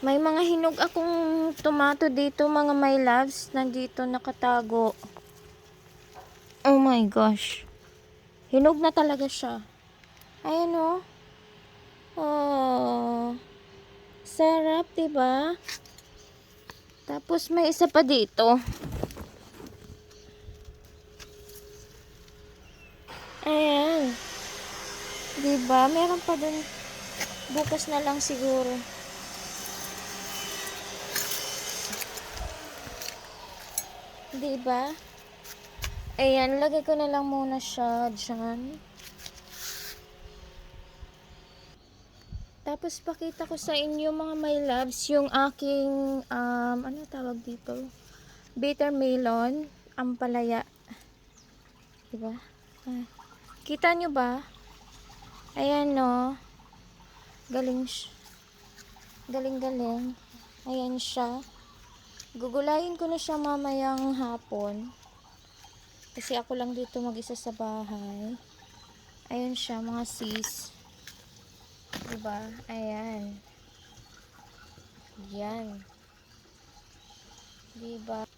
May mga hinog akong tomato dito, mga my loves. Nandito nakatago. Oh my gosh. Hinog na talaga siya. Ayan oh. Oh. Sarap, diba? Tapos may isa pa dito. Ayan. Diba? Meron pa dun. Bukas na lang siguro. Diba? Ayan, lagay ko na lang muna siya dyan. Tapos pakita ko sa inyo mga my loves yung aking ano tawag dito? Bitter melon, ampalaya. Diba? Ah. Kita nyo ba? Ayan no. Galing galing. Ayan siya. Gugulayin ko na siya mamayang hapon. Kasi ako lang dito mag-isa sa bahay. Ayan siya mga sis. Diba? Ayan. Yan. Diba?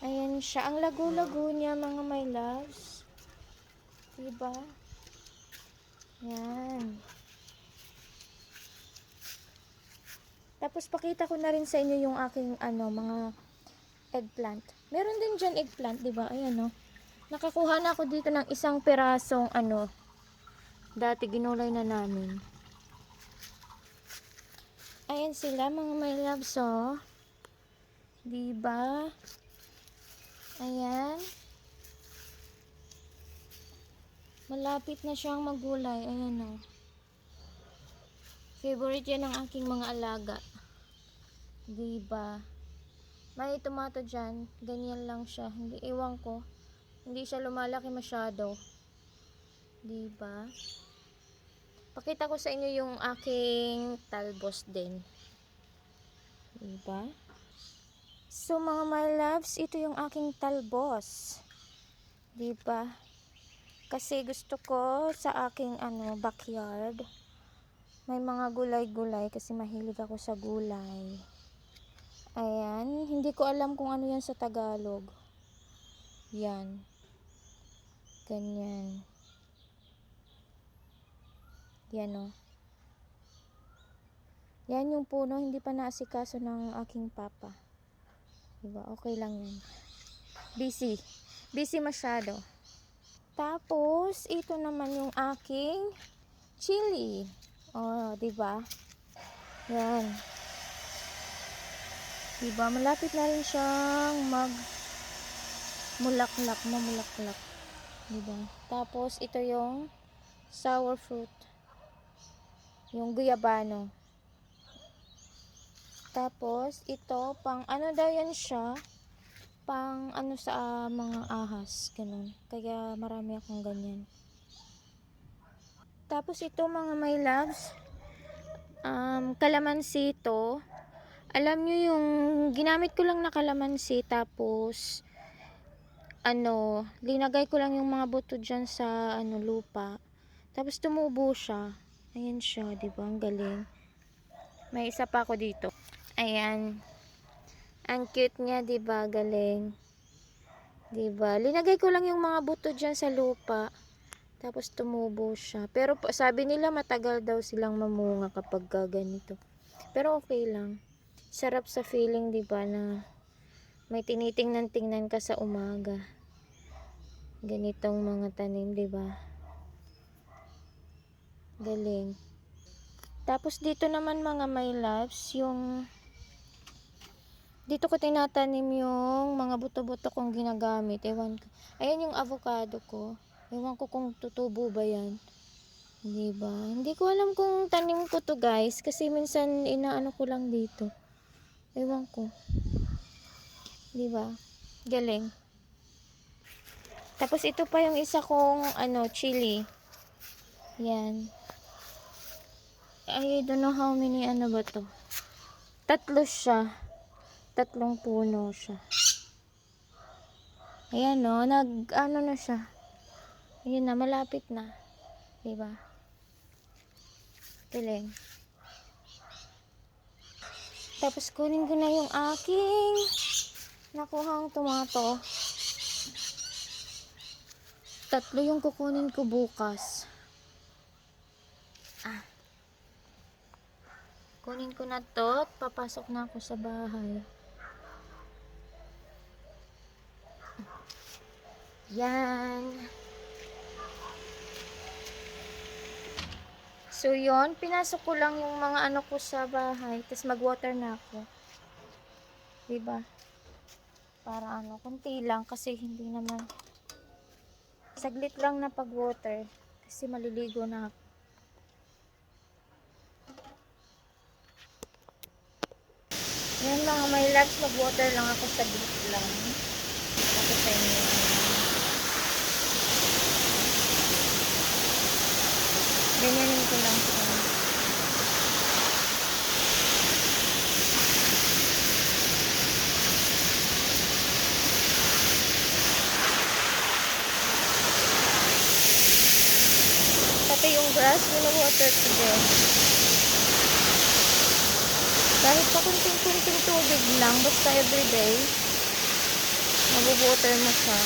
Ayan siya. Ang lago-lago niya mga my loves. Diba? Yan. Tapos pakita ko na rin sa inyo yung aking mga eggplant. Meron din dyan eggplant, diba? Ayan o. Nakakuha na ako dito ng isang pirasong dati ginulay na namin. Ayan sila mga my loves oh. Diba? Ayan. Malapit na siyang magulay. Ayan o. Favorite yan ng aking mga alaga. Diba? May tomato dyan. Ganyan lang siya. Hindi, iwan ko. Hindi siya lumalaki masyado. Diba? Pakita ko sa inyo yung aking talbos din. Diba? So mga my loves, ito yung aking talbos. Diba? Kasi gusto ko sa aking backyard. May mga gulay-gulay kasi mahilig ako sa gulay. Ayan. Hindi ko alam kung ano yan sa Tagalog. Yan. Ganyan. Yan o. Yan yung puno. Hindi pa naasikaso ng aking papa. Diba? Okay lang yan. Busy. Busy masyado. Tapos, ito naman yung aking chili. Oh, diba? Yan. Diba? Malapit na rin siyang mamulaklak. Diba? Tapos, ito yung sour fruit. Yung guyabano. Tapos, ito, pang ano daw yan siya? Pang sa mga ahas. Ganun. Kaya marami akong ganyan. Tapos, ito mga my loves. Kalamansi ito. Alam nyo yung ginamit ko lang na kalamansi. Tapos, linagay ko lang yung mga buto dyan sa lupa. Tapos, tumubo siya. Ayan siya, diba? Ang galing. May isa pa ako dito. Ayan. Ang cute niya, diba? Galing. Diba? Linagay ko lang yung mga buto dyan sa lupa. Tapos tumubo siya. Pero sabi nila matagal daw silang mamunga kapag ganito. Pero okay lang. Sarap sa feeling, diba? Na may tinitingnan-tingnan ka sa umaga. Ganitong mga tanim, diba? Galing. Tapos dito naman mga my loves, dito ko tinatanim yung mga buto-buto kong ginagamit. Ewan ko. Ayan yung avocado ko. Ewan ko kung tutubo ba yan. Diba? Hindi ko alam kung tanim ko to guys. Kasi minsan inaano ko lang dito. Ewan ko. Diba? Galing. Tapos ito pa yung isa kong chili. Yan. I don't know how many ba to. Tatlo siya. Tatlong puno siya. Ayan o. Na siya. Ayun na, malapit na. Diba? Galing. Tapos kunin ko na yung aking nakuhang tomato. 3 yung kukunin ko bukas. Kunin ko na to at papasok na ako sa bahay. Yan. So yon, pinasok ko lang yung mga ano ko sa bahay, tapos mag-water na ako. Diba? Para ano, kunti lang kasi hindi naman. Saglit lang na pag-water kasi maliligo na ako. Yan mga my loves, mag-water lang ako saglit lang. Ako sa inyo. Ganyanin ko lang siya. Pati yung grass, wino-water ko din. Kahit pa kunting-kunting tubig lang, basta everyday, mag-water mo siya.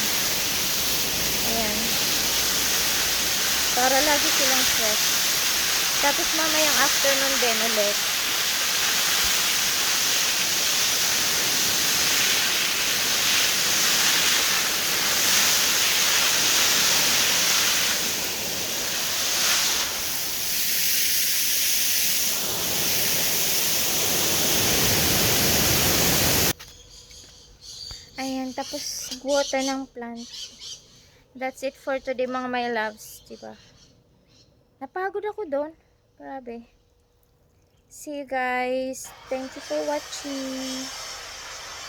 Ayan. Para lagi silang fresh. Tapos mamayang afternoon din ulit. Ayan, tapos water ng plant. That's it for today mga my loves, diba? Napagod ako doon. Grabe. See you guys. Thank you for watching.